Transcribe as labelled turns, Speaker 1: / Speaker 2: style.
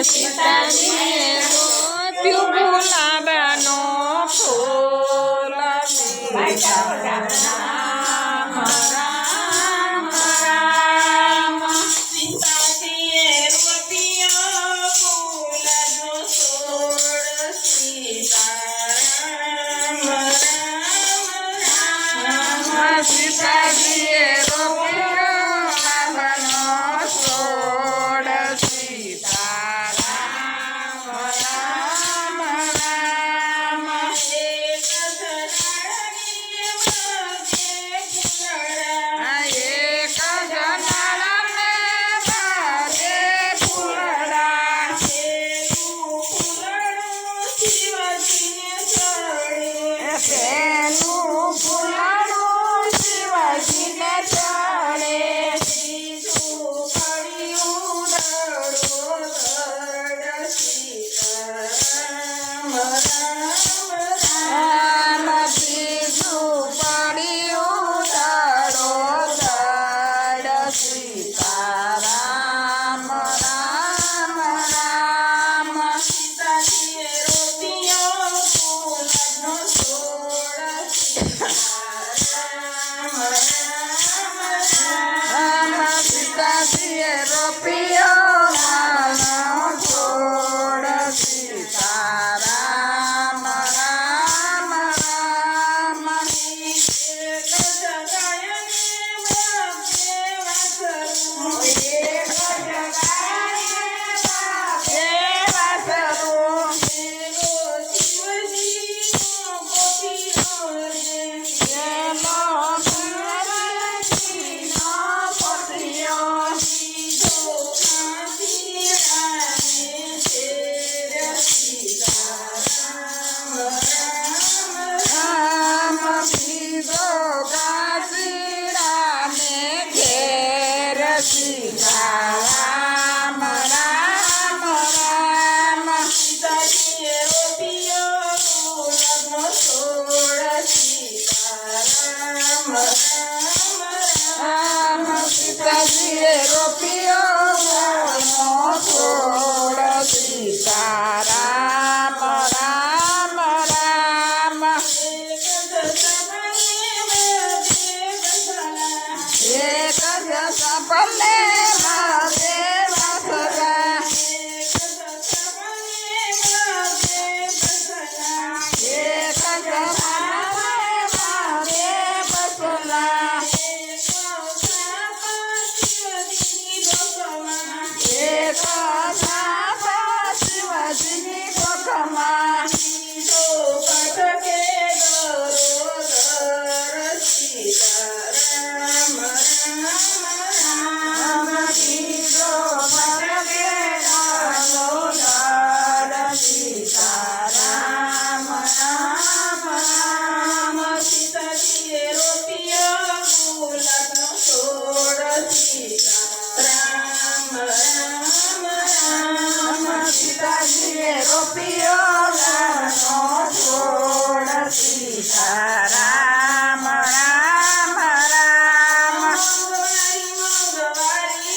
Speaker 1: સીતાજીએ ગોત્યું ગુલાબનો ફૂલ સીતારામ રામ રામ સીતાજીએ રોપ્યો ગુલાબનો છોડ સીતારામ રામ રામ સીતાજીએ પેલું ફૂલડું શિવાજીને ચડે બીજું પડ્યું દડો સીતારામ રામ રામ બીજું પડ્યું દડો સીતારામ રામ રામ સીતાજીએ રોપ્યો ગુલાબનો સીતાજીએ રોપ્યો માનો છોડ સીતારામ રામ રામ એક જગાને સીતારામ રામ રામ સીતાજીએ રોપ્યો ગુલાબનો છોડ સીતારામ રામ રામ સીતાજીએ રોપ્યો ગુલાબનો છોડ સીતારામ રામ રામ એક સપને એક